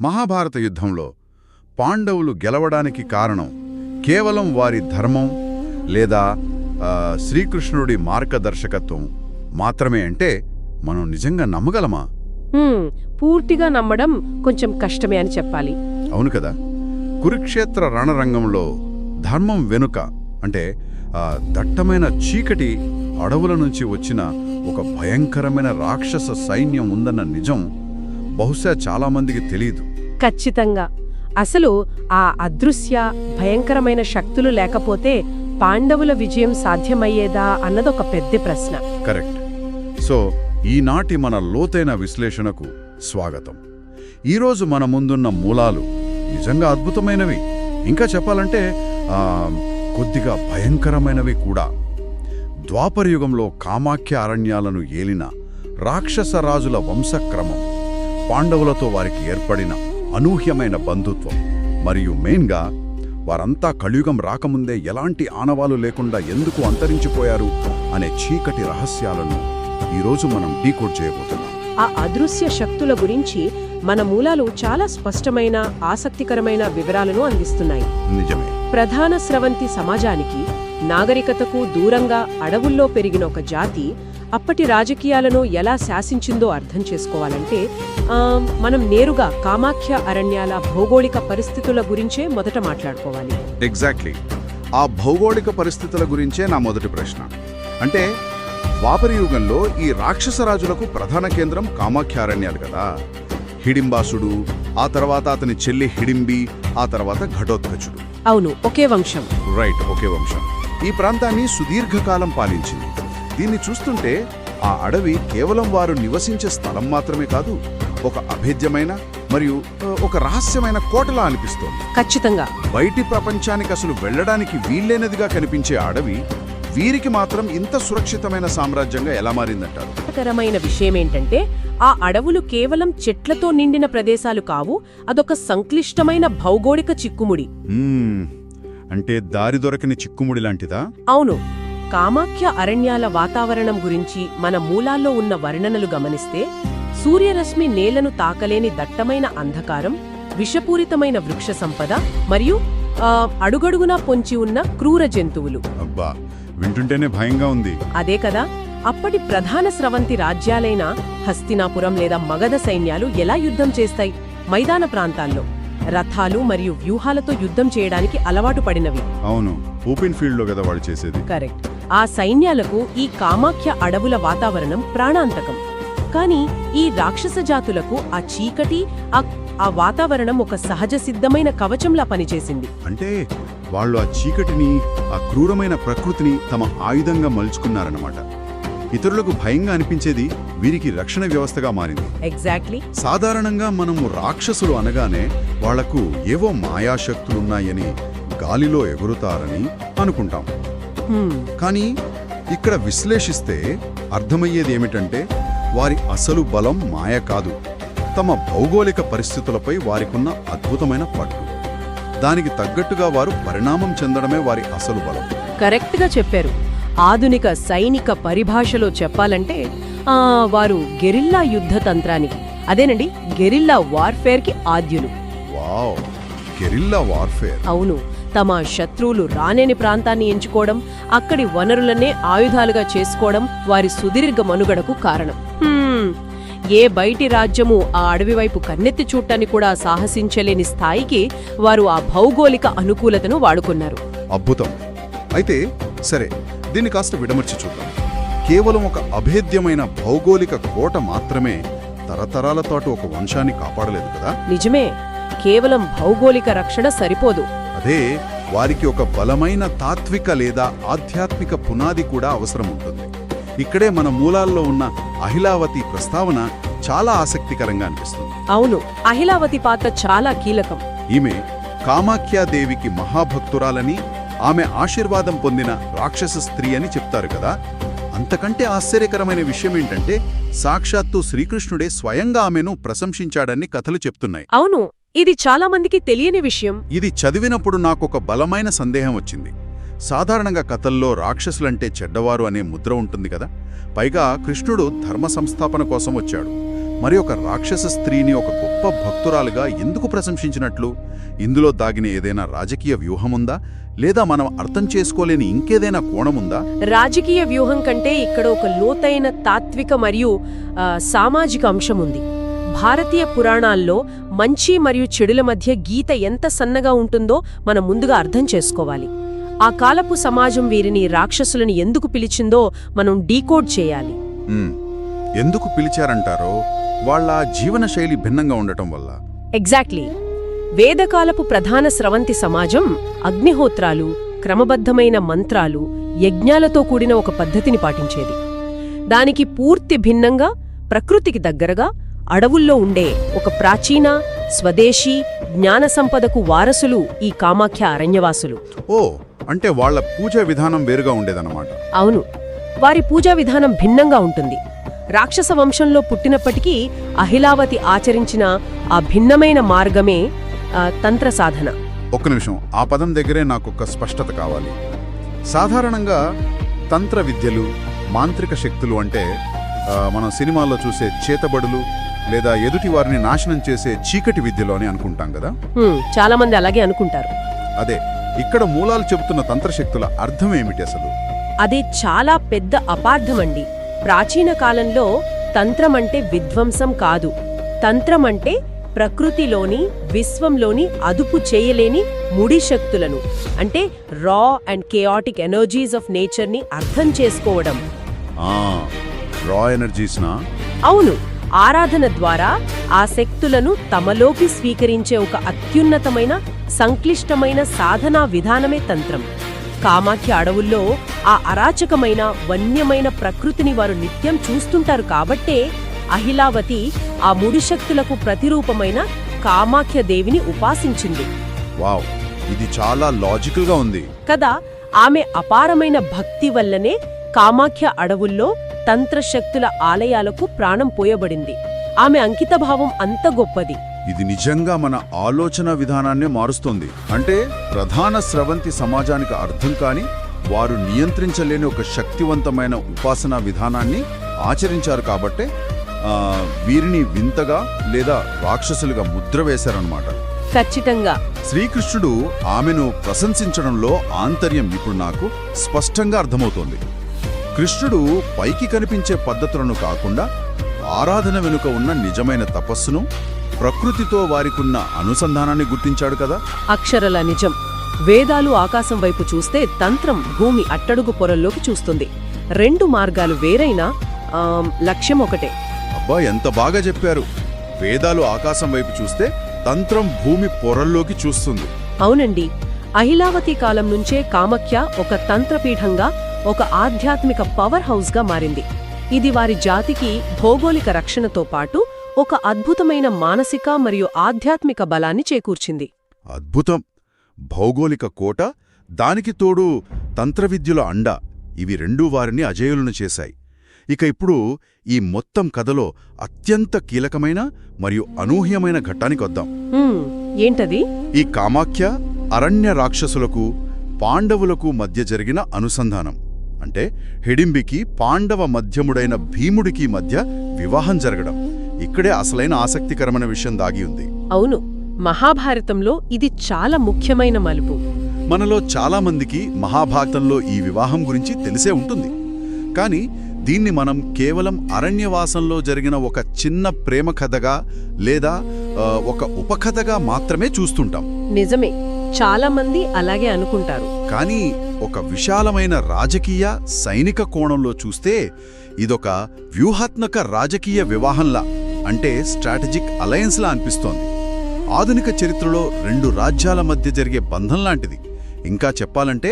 మహాభారత యుద్ధంలో పాండవులు గెలవడానికి కారణం కేవలం వారి ధర్మం లేదా శ్రీకృష్ణుడి మార్గదర్శకత్వం మాత్రమే అంటే మనం నిజంగా నమ్మగలమా? పూర్తిగా నమ్మడం కొంచెం కష్టమే అని చెప్పాలి. అవును కదా. కురుక్షేత్ర రణరంగంలో ధర్మం వెనుక అంటే దట్టమైన చీకటి అడవుల నుంచి వచ్చిన ఒక భయంకరమైన రాక్షస సైన్యం ఉందన్న నిజం బహుశా చాలామందికి తెలియదు. ఖచ్చితంగా. అసలు ఆ అదృశ్య భయంకరమైన శక్తులు లేకపోతే పాండవుల విజయం సాధ్యమయ్యేదా అన్నదొక పెద్ద ప్రశ్న. కరెక్ట్. సో ఈనాటి మన లోతైన విశ్లేషణకు స్వాగతం. ఈరోజు మన ముందున్న మూలాలు నిజంగా అద్భుతమైనవి, ఇంకా చెప్పాలంటే కొద్దిగా భయంకరమైనవి కూడా. ద్వాపరయుగంలో కామాఖ్య అరణ్యాలను ఏలిన రాక్షసరాజుల వంశక్రమం, పాండవులతో వారికి ఏర్పడిన అనూహ్యమైన బంధుత్వం, మరియు మెయిన్గా వారంతా కలియుగం రాకముందే ఎలాంటి ఆనవాలు లేకుండా ఎందుకు అంతరించిపోయారు అనే చీకటి రహస్యాలను ఈరోజు మనం డీకోడ్ చేయబోతున్నాం. ఆ అదృశ్య శక్తుల గురించి మన మూలాలు చాలా స్పష్టమైన ఆసక్తికరమైన వివరాలను అందిస్తున్నాయి. నిజమే. ప్రధాన స్రవంతి సమాజానికి, నాగరికతకు దూరంగా అడవుల్లో పెరిగిన ఒక జాతి అప్పటి రాజకీయాలను ఎలా శాసించిందో అర్థం చేసుకోవాలంటే మనం నేరుగా కామాఖ్య అరణ్యాల భౌగోళిక పరిస్థితుల గురించే మొదట మాట్లాడుకోవాలి. ఎగ్జాక్ట్లీ. ఆ భౌగోళిక పరిస్థితుల గురించే నా మొదటి ప్రశ్న. అంటే ద్వాపరయుగంలో ఈ రాక్షసరాజులకు ప్రధాన కేంద్రం కామాఖ్య అరణ్యాలు కదా. హిడింబాసుడు, ఆ తర్వాత అతని చెల్లి హిడింబి, ఆ తర్వాత ఘటోత్కచుడు. అవును, ఒకే వంశం. రైట్, ఒకే వంశం ఈ ప్రాంతాన్ని సుదీర్ఘకాలం పాలించింది. దీన్ని చూస్తుంటే ఆ అడవి కేవలం వారు నివసించే స్థలం మాత్రమే కాదు, ఒక అభేద్యమైన మరియు ఒక రహస్యమైన కోటలా అనిపిస్తోంది. ఖచ్చితంగా. బయటి ప్రపంచానికి అసలు వెళ్లడానికి వీల్లేనదిగా కనిపించే అడవి వీరికి మాత్రం ఇంత సురక్షితమైన సామ్రాజ్యంగా ఎలా మారిందంటారు? కరమైన విషయమేంటంటే ఆ అడవులు కేవలం చెట్లతో నిండిన ప్రదేశాలు కావు, అదొక సంక్లిష్టమైన భౌగోళిక చిక్కుముడి. అంటే దారి దొరకని చిక్కుముడి లాంటిదా? అవును. కామాఖ్య అరణ్యాల వాతావరణం గురించి మన మూలాల్లో ఉన్న వర్ణనలు గమనిస్తే సూర్యరశ్మి నేలను తాకలేని దట్టమైన అంధకారం, విషపూరితమైన వృక్ష సంపద మరియు అడుగడుగునా పొంచి ఉన్న క్రూర జంతువులు. అబ్బా, వింటుంటేనే భయంగా ఉంది. అదే కదా. అప్పటి ప్రధాన స్రవంతి రాజ్యాలైన హస్తినాపురం లేదా మగధ సైన్యాలు ఎలా యుద్ధం చేస్తాయి? మైదాన ప్రాంతాల్లో రథాలు మరియు వ్యూహాలతో యుద్ధం చేయడానికి అలవాటు పడినవి. అవును, ఓపెన్ ఫీల్డ్ లో కదా వాళ్ళు చేసేది. కరెక్ట్. ఆ సైన్యాలకు ఈ కామాఖ్య అడవుల వాతావరణం ప్రాణాంతకం. కానీ ఈ రాక్షస జాతులకు ఆ చీకటి, ఆ వాతావరణం ఒక సహజ సిద్ధమైన కవచంలా పనిచేసింది. అంటే వాళ్ళు ఆ చీకటిని, ఆ క్రూరమైన ప్రకృతిని తమ ఆయుధంగా మలుచుకున్నారన్నమాట. ఇతరులకు భయంగా అనిపించేది వీరికి రక్షణ వ్యవస్థగా మారింది. ఎగ్జాక్ట్లీ. సాధారణంగా మనము రాక్షసులు అనగానే వాళ్లకు ఏవో మాయాశక్తులున్నాయని, గాలిలో ఎగురుతారని అనుకుంటాం. కానీ ఇక్కడ విశ్లేషిస్తే అర్థమయ్యేది ఏమిటంటే వారి అసలు బలం మాయ కాదు, తమ భౌగోళిక పరిస్థితులపై వారికున్న అద్భుతమైన పట్టు. దానికి తగ్గట్టుగా వారు పరిణామం చెందడమే వారి అసలు బలం. కరెక్ట్గా చెప్పారు. ఆధునిక సైనిక పరిభాషలో చెప్పాలంటే వారు గెరిల్లా యుద్ధ తంత్రానికి, అదేనండి గెరిల్లా వార్ఫేర్కి ఆద్యులు. Wow, guerrilla warfare. అవును. తమ శత్రువులు రానేని ప్రాంతాన్ని ఎంచుకోవడం, అక్కడి వనరులనే ఆయుధాలుగా చేసుకోవడం వారి సుదీర్ఘ మనుగడకు కారణం. ఏ బయటి రాజ్యము ఆ అడవి వైపు కన్నెత్తి చూడటాన్ని కూడా సాహసించలేని స్థాయికి వారు ఆ భౌగోళిక అనుకూలతను వాడుకున్నారు. అద్భుతం. అయితే సరే, దీన్ని కాస్త విడమర్చి చూద్దాం. కేవలం ఒక అభేద్యమైన భౌగోళిక కోట మాత్రమే తరతరాల పాటు ఒక వంశాన్ని కాపాడలేదు కదా. నిజమే. కేవలం భౌగోళిక రక్షణ సరిపోదు. అదే, వారికి ఒక బలమైన తాత్విక లేదా ఆధ్యాత్మిక పునాది కూడా అవసరం ఉంటుంది. ఇక్కడే మన మూలాల్లో ఉన్న అహిలావతి ప్రస్తావన చాలా ఆసక్తికరంగా అనిపిస్తుంది. అవును, అహిలావతి పాత్ర చాలా కీలకం. ఈమె కామాఖ్యాదేవికి మహాభక్తురాలని, ఆమె ఆశీర్వాదం పొందిన రాక్షస స్త్రీ అని చెప్తారు కదా. అంతకంటే ఆశ్చర్యకరమైన విషయమేంటంటే సాక్షాత్తు శ్రీకృష్ణుడే స్వయంగా ఆమెను ప్రశంసించాడని కథలు చెప్తున్నాయి. అవును, ఇది చాలా మందికి తెలియని విషయం. ఇది చదివినప్పుడు నాకొక బలమైన సందేహం వచ్చింది. సాధారణంగా కథల్లో రాక్షసులంటే చెడ్డవారు అనే ముద్ర ఉంటుంది కదా. పైగా కృష్ణుడు ధర్మ సంస్థాపన కోసం వచ్చాడు. మరి ఒక రాక్షస స్త్రీని ఒక గొప్ప భక్తురాలుగా ఎందుకు ప్రశంసించినట్లు? ఇందులో దాగిన ఏదైనా రాజకీయ వ్యూహముందా, లేదా మనం అర్థం చేసుకోలేని ఇంకేదైనా కోణముందా? రాజకీయ వ్యూహం కంటే ఇక్కడ ఒక లోతైన తాత్విక మరియు సామాజిక అంశం ఉంది. భారతీయ పురాణాల్లో మంచి మరియు చెడుల మధ్య గీత ఎంత సన్నగా ఉంటుందో మనం ముందుగా అర్థం చేసుకోవాలి. ఆ కాలపు సమాజం వీరిని రాక్షసులని ఎందుకు పిలిచిందో మనం డీకోడ్ చేయాలి. ఎందుకు పిలిచారంటారో? వాళ్ళ జీవన శైలి భిన్నంగా ఉండటం వల్ల. ఎగ్జాక్ట్లీ. వేదకాలపు ప్రధాన స్రవంతి సమాజం అగ్నిహోత్రాలు, క్రమబద్ధమైన మంత్రాలు, యజ్ఞాలతో కూడిన ఒక పద్ధతిని పాటించేది. దానికి పూర్తి భిన్నంగా, ప్రకృతికి దగ్గరగా అడవుల్లో ఉండే ఒక ప్రాచీన, స్వదేశీ జ్ఞాన సంపదకు వారసులు ఈ కామాఖ్య అరణ్యవాసులు. ఓ, అంటే వాళ్ల పూజా విధానం వేరుగా ఉండేదన్నమాట. అవును, వారి పూజా విధానం భిన్నంగా ఉంటుంది. రాక్షస వంశంలో పుట్టినప్పటికీ అహిలావతి ఆచరించిన ఆ భిన్నమైన మార్గమే తంత్ర సాధన. ఒక్క నిమిషం, ఆ పదం దగ్గరే నాకొక స్పష్టత కావాలి. సాధారణంగా తంత్ర విద్యలు, మాంత్రిక శక్తులు అంటే మనం సినిమాల్లో చూసే చేతబడులు లేదా ఎదుటి వారిని నాశనం చేసే చీకటి విద్యలు అని అనుకుంటాం కదా. చాలా మంది అలాగే అనుకుంటారు. అదే ఇక్కడ మూలాలు చెబుతున్న తంత్రశక్తుల అర్థం ఏమిటి అసలు? అదే చాలా పెద్ద అపార్థమండి. ప్రాచీన కాలంలో తంత్రం అంటే విధ్వంసం కాదు. తంత్రం అంటే ప్రకృతిలోని, విశ్వంలోని అదుపు చేయలేని ముడి శక్తులను, అంటే రా అండ్ కేయాటిక్ ఎనర్జీస్ ఆఫ్ నేచర్ని అర్థం చేసుకోవడం. రా ఎనర్జీస్నా? అవును. ఆరాధన ద్వారా ఆ శక్తులను తమలోకి స్వీకరించే ఒక అత్యున్నతమైన, సంక్లిష్టమైన సాధనా విధానమే తంత్రం. కామాఖ్య అడవుల్లో ఆ అరాచకమైన, వన్యమైన ప్రకృతిని వారు నిత్యం చూస్తుంటారు కాబట్టే అహిలావతి ఆ ముడిశక్తులకు ప్రతిరూపమైన కామాఖ్య దేవిని ఉపాసించింది. వావ్, ఇది చాలా లాజికల్గా ఉంది కదా. ఆమె అపారమైన భక్తి వల్లనే కామాఖ్య అడవుల్లో తంత్రశక్తుల ఆలయాలకు ప్రాణం పోయబడింది. ఆమె అంకితభావం అంత గొప్పది. ఇది నిజంగా మన ఆలోచన విధానాన్నే మారుస్తుంది. అంటే ప్రధాన స్రవంతి సమాజానికి అర్థం కాని, వారు నియంత్రించలేని ఒక శక్తివంతమైన ఉపాసనా విధానాన్ని ఆచరించారు కాబట్టే వీరిని వింతగా లేదా రాక్షసులుగా ముద్ర వేశారన్నమాట. ఖచ్చితంగా. శ్రీకృష్ణుడు ఆమెను ప్రశంసించడంలో ఆంతర్యం ఇప్పుడు నాకు స్పష్టంగా అర్థమవుతోంది. కృష్ణుడు పైకి కనిపించే పద్ధతులను కాకుండా ఆరాధన వెనుక ఉన్న నిజమైన తపస్సును, ప్రకృతితో వారికున్న అనుసంధానాన్ని గుర్తించాడు కదా. అక్షరల నిజం. వేదాలు ఆకాశం వైపు చూస్తే, తంత్రం భూమి అట్టడుగు పొరల్లోకి చూస్తుంది. రెండు మార్గాలు వేరైనా లక్ష్యం ఒకటే. అబ్బా, ఎంత బాగా చెప్పారు. వేదాలు ఆకాశం వైపు చూస్తే, తంత్రం భూమి పొరల్లోకి చూస్తుంది. అవునండి. అహిలావతి కాలం నుంచే కామాఖ్య ఒక తంత్రపీఠంగా, ఒక ఆధ్యాత్మిక పవర్ హౌస్గా మారింది. ఇది వారి జాతికి భౌగోళిక రక్షణతో పాటు ఒక అద్భుతమైన మానసిక మరియు ఆధ్యాత్మిక బలాన్ని చేకూర్చింది. అద్భుతం. భౌగోళిక కోట, దానికి తోడు తంత్రవిద్యుల అండ, ఇవి రెండూ వారిని అజేయులను చేశాయి. ఇక ఇప్పుడు ఈ మొత్తం కథలో అత్యంత కీలకమైన మరియు అనూహ్యమైన ఘట్టానికొద్దాం. ఏంటది? ఈ కామాఖ్య అరణ్య రాక్షసులకు, పాండవులకు మధ్య జరిగిన అనుసంధానం. అంటే హిడింబికి పాండవ మధ్యముడైన భీముడికి మధ్య వివాహం జరగడం. ఇక్కడే అసలైన ఆసక్తికరమైన విషయం దాగి ఉంది. అవును, మహాభారతంలో ఇది చాలా ముఖ్యమైన మలుపు. మనలో చాలామందికి మహాభారతంలో ఈ వివాహం గురించి తెలిసే ఉంటుంది. కానీ దీన్ని మనం కేవలం అరణ్యవాసంలో జరిగిన ఒక చిన్న ప్రేమ కథగా లేదా ఒక ఉపకథగా మాత్రమే చూస్తుంటాం. నిజమే, చాలా మంది అలాగే అనుకుంటారు. కానీ ఒక విశాలమైన రాజకీయ, సైనిక కోణంలో చూస్తే ఇదొక వ్యూహాత్మక రాజకీయ వివాహంలా, అంటే స్ట్రాటజిక్ అలయన్స్లా అనిపిస్తోంది. ఆధునిక చరిత్రలో రెండు రాజ్యాల మధ్య జరిగే బంధం లాంటిది. ఇంకా చెప్పాలంటే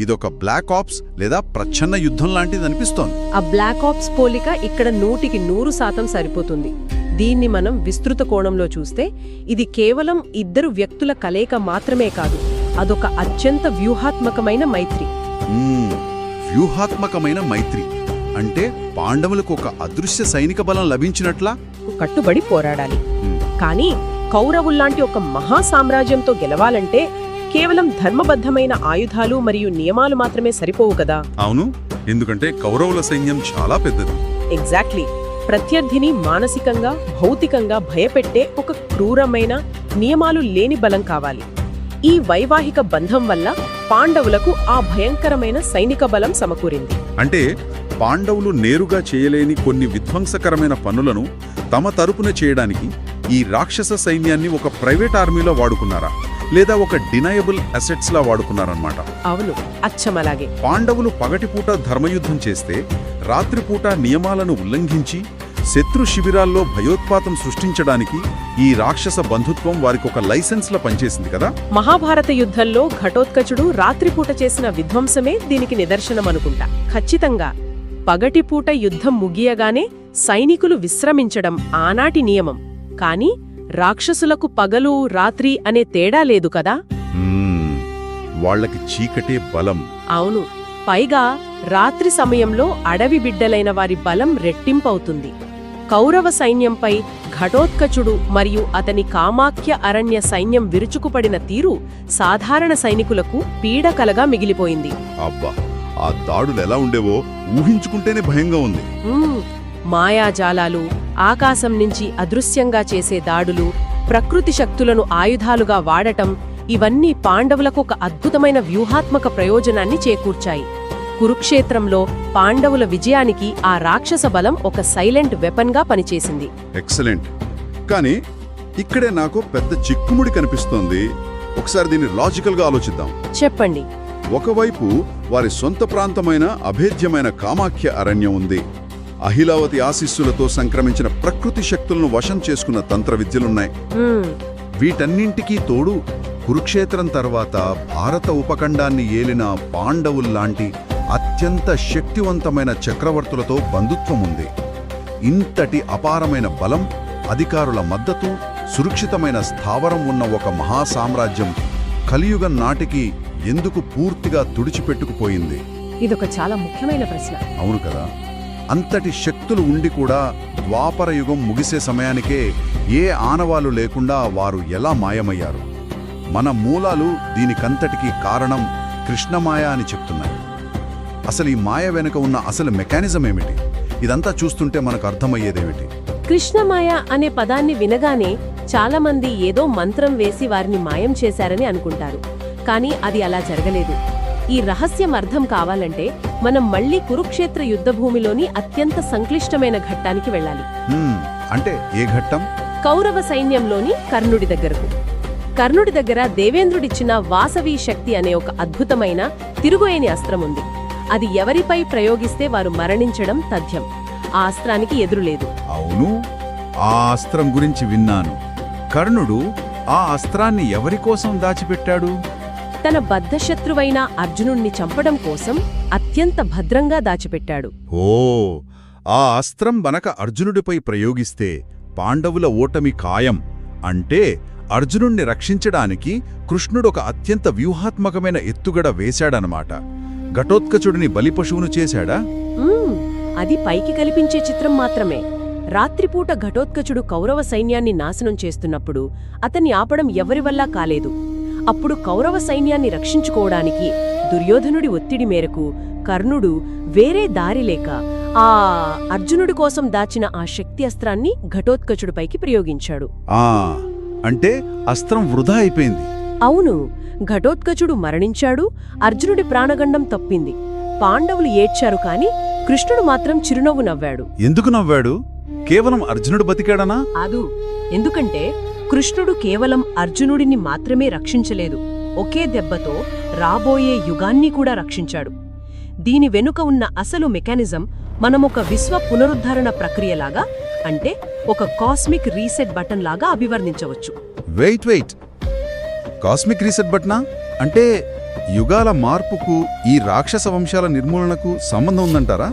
ఇదొక బ్లాక్ ఆప్స్ లేదా ప్రచ్ఛన్న యుద్ధం లాంటిది అనిపిస్తోంది. ఆ బ్లాక్ ఆప్స్ పోలిక ఇక్కడ 100% సరిపోతుంది. దీన్ని మనం విస్తృత కోణంలో చూస్తే ఇది కేవలం ఇద్దరు వ్యక్తుల కలయిక మాత్రమే కాదు, అదొక అత్యంత వ్యూహాత్మకమైన మైత్రి. వ్యూహాత్మకమైన మైత్రి అంటే పాండవులకు ఒక అదృశ్య సైనిక బలం లభించినట్లా? కట్టుబడి పోరాడాలి. కానీ కౌరవుల్లాంటి ఒక మహా సామ్రాజ్యంతో గెలవాలంటే కేవలం ధర్మబద్ధమైన ఆయుధాలు మరియు నియమాలు మాత్రమే సరిపోవు కదా. అవును, ఎందుకంటే కౌరవుల సైన్యం చాలా పెద్దది. ఎగ్జాక్ట్లీ. ప్రత్యర్థిని మానసికంగా భౌతికంగా భయపెట్టే ఒక క్రూరమైన నియమాలు లేని బలం కావాలి. ఈ వైవాహిక బంధం వల్ల పాండవులకు ఆ భయంకరమైన సైనిక బలం సమకూరింది. అంటే పాండవులు నేరుగా చేయలేని కొన్ని విధ్వంసకరమైన పనులను తమ తరపున చేయడానికి ఈ రాక్షస సైన్యాన్ని ఒక ప్రైవేట్ ఆర్మీలో వాడుకున్నారా, లేదా ఒక డినయబుల్ అసెట్స్ లా వాడుకున్నారన్నమాట? అవును, అచ్చమలాగే. పాండవులు పగటిపూట ధర్మయుద్ధం చేస్తే రాత్రిపూట నియమాలను ఉల్లంఘించి శత్రు శిబిరాల్లో భయోత్పాతం సృష్టించడానికి ఈ రాక్షస బంధుత్వం వారికొక లైసెన్స్లా పనిచేసింది కదా. మహాభారత యుద్ధంలో ఘటోత్కచుడు రాత్రిపూట చేసిన విధ్వంసమే దీనికి నిదర్శనమనుకుంటా. ఖచ్చితంగా పగటిపూట యుద్ధం ముగియగానే సైనికులు విశ్రమించడం ఆనాటి నియమం. కాని రాక్షసులకు పగలు రాత్రి అనే తేడా లేదు కదా. వాళ్లకి చీకటే బలం. అవును, పైగా రాత్రి సమయంలో అడవి బిడ్డలైన వారి బలం రెట్టింపవుతుంది. కౌరవ సైన్యంపై ఘటోత్కచుడు మరియు అతని కామాఖ్య అరణ్య సైన్యం విరుచుకుపడిన తీరు సాధారణ సైనికులకు పీడకలగా మిగిలిపోయింది. అబ్బా, ఆ దాడులెలా ఉండేవో ఊహించుకుంటేనే భయంగా ఉంది. మాయాజాలాలు, ఆకాశం నుంచి అదృశ్యంగా చేసే దాడులు, ప్రకృతి శక్తులను ఆయుధాలుగా వాడటం, ఇవన్నీ పాండవులకు ఒక అద్భుతమైన వ్యూహాత్మక ప్రయోజనాన్ని చేకూర్చాయి. కురుక్షేత్రంలో పాండవుల విజయానికి ఆ రాక్షస బలం ఒక సైలెంట్ వెపన్గా పనిచేసింది. ఎక్సలెంట్. కానీ ఇక్కడే నాకు పెద్ద చిక్కుముడి కనిపిస్తోంది. ఒకసారి దీన్ని లాజికల్గా ఆలోచిద్దాం. చెప్పండి. ఒకవైపు వారి సొంత ప్రాంతమైన అభేద్యమైన కామాఖ్య అరణ్యం ఉంది. అహిలావతి ఆశీస్సులతో సంక్రమించిన ప్రకృతి శక్తులను వశం చేసుకున్న తంత్ర విద్యలున్నాయి. వీటన్నింటికీ తోడు కురుక్షేత్రం తర్వాత భారత ఉపఖండాన్ని ఏలిన పాండవుల్లాంటి అత్యంత శక్తివంతమైన చక్రవర్తులతో బంధుత్వం ఉంది. ఇంతటి అపారమైన బలం, అధికారుల మద్దతు, సురక్షితమైన స్థావరం ఉన్న ఒక మహాసామ్రాజ్యం కలియుగం నాటికి ఎందుకు పూర్తిగా తుడిచిపెట్టుకుపోయింది? ఇదొక చాలా ముఖ్యమైన ప్రశ్న. అవును కదా. అంతటి శక్తులు ఉండి కూడా ద్వాపర యుగం ముగిసే సమయానికే ఏ ఆనవాలు లేకుండా వారు ఎలా మాయమయ్యారు? మన మూలాలు దీనికంతటికీ కారణం కృష్ణమాయ అని చెప్తున్నాయి. అసలు ఈ మాయ వెనుక ఉన్న అసలు మెకానిజం ఏమిటి? ఇదంతా చూస్తుంటే మనకు అర్థమయ్యేదేమిటి? కృష్ణమాయ అనే పదాన్ని వినగానే చాలామంది ఏదో మంత్రం వేసి వారిని మాయం చేశారని అనుకుంటారు. కానీ అది అలా జరగలేదు. ఈ రహస్యం అర్థం కావాలంటే మనం మళ్లీ కురుక్షేత్ర యుద్ధభూమిలోని అత్యంత సంక్లిష్టమైన ఘట్టానికి వెళ్ళాలి. అంటే ఏ ఘట్టం? కౌరవ సైన్యంలోని కర్ణుడి దగ్గరకు. కర్ణుడి దగ్గర దేవేంద్రుడిచ్చిన వాసవీ శక్తి అనే ఒక అద్భుతమైన తిరుగులేని అస్త్రం ఉంది. అది ఎవరిపై ప్రయోగిస్తే వారు మరణించడం తథ్యం. ఆ అస్త్రానికి ఎదురులేదు. అవును, ఆ అస్త్రం గురించి విన్నాను. కర్ణుడు ఆ అస్త్రాన్ని ఎవరికోసం దాచిపెట్టాడు? తన బద్ధశత్రువైన అర్జునుణ్ణి చంపడం కోసం అత్యంత భద్రంగా దాచిపెట్టాడు. ఓ, ఆ అస్త్రం బనక అర్జునుడిపై ప్రయోగిస్తే పాండవుల ఓటమి ఖాయం. అంటే అర్జునుణ్ణి రక్షించడానికి కృష్ణుడొక అత్యంత వ్యూహాత్మకమైన ఎత్తుగడ వేశాడనమాట. ఘటోత్కచుడిని బలిపశువును చేశాడా? అది పైకి కల్పించే చిత్రం మాత్రమే. రాత్రిపూట ఘటోత్కచుడు కౌరవ సైన్యాన్ని నాశనం చేస్తున్నప్పుడు అతన్ని ఆపడం ఎవరి వల్లా కాలేదు. అప్పుడు కౌరవ సైన్యాన్ని రక్షించుకోవడానికి దుర్యోధనుడి ఒత్తిడి మేరకు కర్ణుడు వేరే దారి లేక ఆ అర్జునుడి కోసం దాచిన ఆ శక్తి అస్త్రాన్ని ఘటోత్కచుడిపైకి ప్రయోగించాడు. అంటే అస్త్రం వృధా అయిపోయింది. అవును, ఘటోత్కచుడు మరణించాడు. అర్జునుడి ప్రాణగండం తప్పింది. పాండవులు ఏడ్చారు కాని కృష్ణుడు మాత్రం చిరునవ్వు నవ్వాడు. ఎందుకు నవ్వాడు? కేవలం అర్జునుడు బతికాడనా? అదు, ఎందుకంటే కృష్ణుడు కేవలం అర్జునుడిని మాత్రమే రక్షించలేదు, ఒకే దెబ్బతో రాబోయే యుగాన్ని కూడా రక్షించాడు. దీని వెనుక ఉన్న అసలు మెకానిజం మనమొక విశ్వ పునరుద్ధరణ ప్రక్రియలాగా, అంటే ఒక కాస్మిక్ రీసెట్ బటన్ లాగా అభివర్ణించవచ్చు. వెయిట్, కాస్మిక్ రీసెట్ బటనా? అంటే యుగాల మార్పుకు ఈ రాక్షస వంశాల నిర్మూలనకు సంబంధం ఉందంటారా?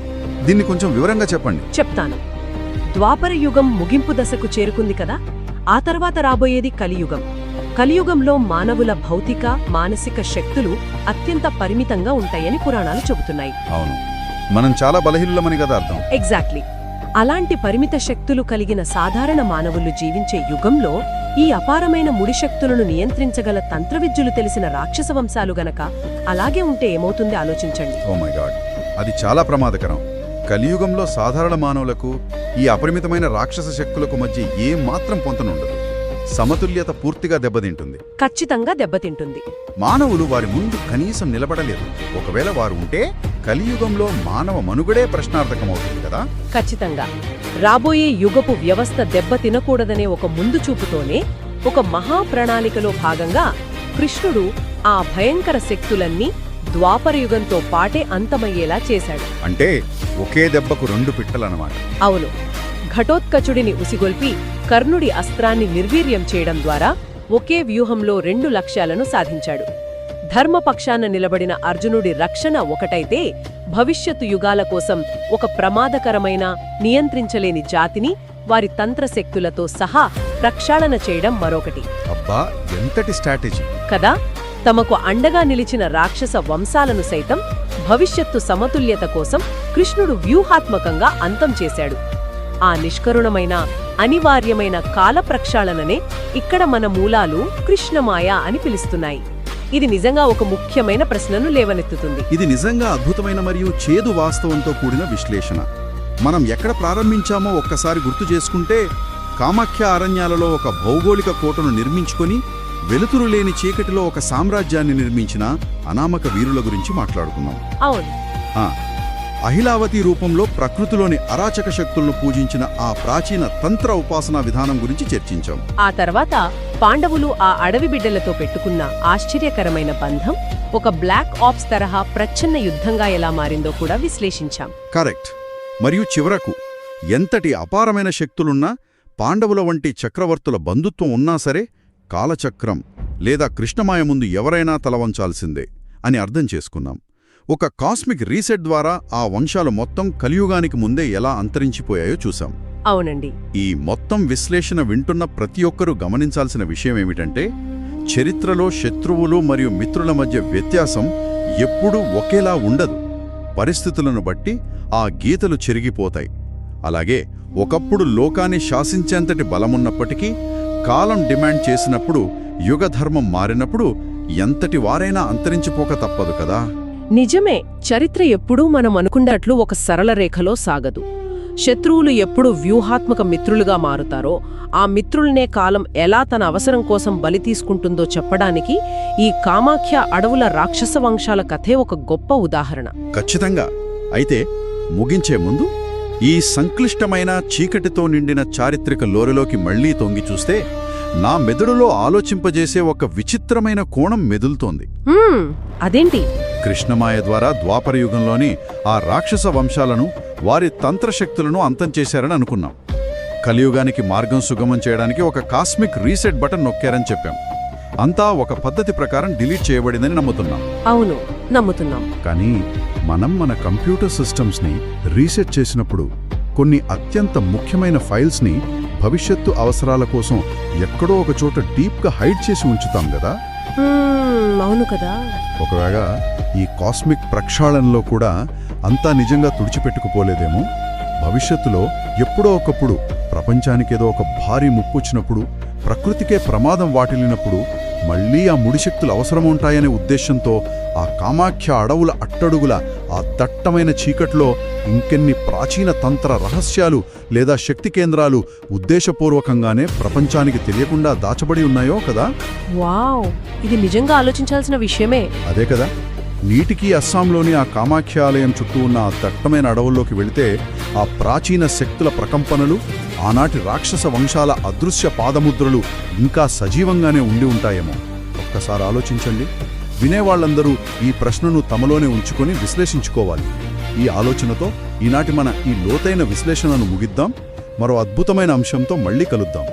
దీన్ని కొంచెం వివరంగా చెప్పండి. చెప్తాను. ద్వాపర యుగం ముగింపు దశకు చేరుకుంది కదా. ఆ తర్వాత రాబోయేది కలియుగం. కలియుగంలో మానవుల భౌతిక, మానసిక శక్తులు అత్యంత పరిమితంగా ఉంటాయని పురాణాలు చెబుతున్నాయి. అవును, మనం చాలా బలహీనులమని కదా అర్థం. ఎగ్జాక్ట్లీ. అలాంటి పరిమిత శక్తులు కలిగిన సాధారణ మానవులు జీవించే యుగంలో ఈ అపారమైన ముడిశక్తులను నియంత్రించగల తంత్రవిద్యులు తెలిసిన రాక్షస వంశాలు గనక అలాగే ఉంటే ఏమవుతుంది ఆలోచించండి. ఓ మై గాడ్, అది చాలా ప్రమాదకరం. కలియుగంలో సాధారణ మానవులకు ఈ అపరిమితమైన రాక్షస శక్తులకు మధ్య ఏమాత్రం పొంతనుండదు. సమతుల్యత పూర్తిగా దెబ్బతింటుంది. ఖచ్చితంగా దెబ్బతింటుంది. మానవులు వారి ముందు కనీసం నిలబడలేరు. ఒకవేళ వారు ఉంటే కలియుగంలో మానవ మనుగడే ప్రశ్నార్థకమవుతుంది కదా. ఖచ్చితంగా. రాబోయే యుగపు వ్యవస్థ దెబ్బతినకూడదనే ఒక ముందు చూపుతోనే ఒక మహాప్రణాళికలో భాగంగా కృష్ణుడు ఆ భయంకర శక్తులన్నీ ద్వాపరయుగంతో పాటే అంతమయ్యేలా చేశాడు. అంటే ఒకే దెబ్బకు 2 పిట్టలన్నమాట. అవును. ఘటోత్కచుడిని ఉసిగొల్పి కర్ణుడి అస్త్రాన్ని నిర్వీర్యం చేయడం ద్వారా ఒకే వ్యూహంలో 2 లక్ష్యాలను సాధించాడు. ధర్మపక్షాన నిలబడిన అర్జునుడి రక్షణ ఒకటైతే, భవిష్యత్తు యుగాల కోసం ఒక ప్రమాదకరమైన, నియంత్రించలేని జాతిని వారి తంత్రశక్తులతో సహా ప్రక్షాళన చేయడం మరొకటి. అబ్బా, ఎంతటి స్ట్రాటజీ కదా. తమకు అండగా నిలిచిన రాక్షస వంశాలను సైతం భవిష్యత్తు సమతుల్యత కోసం కృష్ణుడు వ్యూహాత్మకంగా అంతం చేశాడు. ఆ నిష్కరుణమైన, అనివార్యమైన కాల ప్రక్షాళననే ఇక్కడ మన మూలాలు కృష్ణమాయ అని పిలుస్తున్నాయి. ఇది నిజంగా ఒక ముఖ్యమైన ప్రశ్నను లేవనెత్తుతుంది. ఇది నిజంగా అద్భుతమైన మరియు చేదు వాస్తవంతో కూడిన విశ్లేషణ. మనం ఎక్కడ ప్రారంభించామో ఒక్కసారి గుర్తు చేసుకుంటే, కామాఖ్య అరణ్యాలలో ఒక భౌగోళిక కోటను నిర్మించుకొని వెలుతురు లేని చీకటిలో ఒక సామ్రాజ్యాన్ని నిర్మించిన అనామక వీరుల గురించి మాట్లాడుకున్నాం. అవును. అహిలావతి రూపంలో ప్రకృతిలోని అరాచక శక్తులను పూజించిన ఆ ప్రాచీన తంత్ర ఉపాసనా విధానం గురించి చర్చించాం. ఆ తర్వాత పాండవులు ఆ అడవి బిడ్డలతో పెట్టుకున్న ఆశ్చర్యకరమైన బంధం ఒక బ్లాక్ ఆప్స్ తరహా ప్రచ్ఛన్న యుద్ధంగా ఎలా మారిందో కూడా విశ్లేషించాం. కరెక్ట్. మరియు చివరకు ఎంతటి అపారమైన శక్తులున్నా, పాండవుల వంటి చక్రవర్తుల బంధుత్వం ఉన్నా సరే, కాలచక్రం లేదా కృష్ణమాయ ముందు ఎవరైనా తలవంచాల్సిందే అని అర్థం చేసుకున్నాం. ఒక కాస్మిక్ రీసెట్ ద్వారా ఆ వంశాలు మొత్తం కలియుగానికి ముందే ఎలా అంతరించిపోయాయో చూశాం. అవునండి. ఈ మొత్తం విశ్లేషణ వింటున్న ప్రతి ఒక్కరూ గమనించాల్సిన విషయమేమిటంటే, చరిత్రలో శత్రువులు మరియు మిత్రుల మధ్య వ్యత్యాసం ఎప్పుడూ ఒకేలా ఉండదు. పరిస్థితులను బట్టి ఆ గీతలు చెరిగిపోతాయి. అలాగే ఒకప్పుడు లోకాన్ని శాసించేంతటి బలమున్నప్పటికీ, కాలం డిమాండ్ చేసినప్పుడు, యుగధర్మం మారినప్పుడు ఎంతటి వారైనా అంతరించిపోక తప్పదు కదా. నిజమే. చరిత్ర ఎప్పుడూ మనం అనుకున్నట్లు ఒక సరళ రేఖలో సాగదు. శత్రువులు ఎప్పుడు వ్యూహాత్మక మిత్రులుగా మారుతారో, ఆ మిత్రులనే కాలం ఎలా తన అవసరం కోసం బలి తీసుకుంటుందో చెప్పడానికి ఈ కామాఖ్య అడవుల రాక్షస వంశాల కథే ఒక గొప్ప ఉదాహరణ. ఖచ్చితంగా. అయితే ముగించే ముందు ఈ సంక్లిష్టమైన చీకటితో నిండిన చారిత్రక లోరెలోకి మళ్లీ తొంగి చూస్తే, నా మెదడులో ఆలోచింపజేసే ఒక విచిత్రమైన కోణం మెదులుతోంది. అదేంటి? కృష్ణమాయ ద్వారా ద్వాపరయుగంలోని ఆ రాక్షస వంశాలను, వారి తంత్రశక్తులను అంతం చేశారని అనుకున్నాం. కలియుగానికి మార్గం సుగమం చేయడానికి ఒక కాస్మిక్ రీసెట్ బటన్ నొక్కారని చెప్పాం. అంతా ఒక పద్ధతి ప్రకారం డిలీట్ చేయబడిందని నమ్ముతున్నాం. అవును, నమ్ముతున్నాం. కానీ మనం మన కంప్యూటర్ సిస్టమ్స్ని రీసెట్ చేసినప్పుడు కొన్ని అత్యంత ముఖ్యమైన ఫైల్స్ని భవిష్యత్తు అవసరాల కోసం ఎక్కడో ఒక చోట డీప్గా హైడ్ చేసి ఉంచుతాం కదా. అవును కదా. ఒకవేళ ఈ కాస్మిక్ ప్రక్షాళనలో కూడా అంతా నిజంగా తుడిచిపెట్టుకుపోలేదేమో. భవిష్యత్తులో ఎప్పుడో ఒకప్పుడు ప్రపంచానికేదో ఒక భారీ ముప్పొచ్చినప్పుడు, ప్రకృతికే ప్రమాదం వాటిల్లినప్పుడు మళ్లీ ఆ ముడిశక్తులు అవసరముంటాయనే ఉద్దేశంతో ఆ కామాఖ్య అడవుల అట్టడుగుల ఆ దట్టమైన చీకట్లో ఇంకెన్ని ప్రాచీన తంత్ర రహస్యాలు లేదా శక్తి కేంద్రాలు ఉద్దేశపూర్వకంగానే ప్రపంచానికి తెలియకుండా దాచబడి ఉన్నాయో కదా. వావ్, ఇది నిజంగా ఆలోచించాల్సిన విషయమే. అదే కదా. నీటికి అస్సాంలోని ఆ కామాఖ్య ఆలయం చుట్టూ ఉన్న ఆ దట్టమైన అడవుల్లోకి వెళితే ఆ ప్రాచీన శక్తుల ప్రకంపనలు, ఆనాటి రాక్షస వంశాల అదృశ్య పాదముద్రలు ఇంకా సజీవంగానే ఉండి ఉంటాయేమో. ఒక్కసారి ఆలోచించండి. వినేవాళ్లందరూ ఈ ప్రశ్నను తమలోనే ఉంచుకొని విశ్లేషించుకోవాలి. ఈ ఆలోచనతో ఈనాటి మన ఈ లోతైన విశ్లేషణను ముగిద్దాం. మరో అద్భుతమైన అంశంతో మళ్ళీ కలుద్దాం.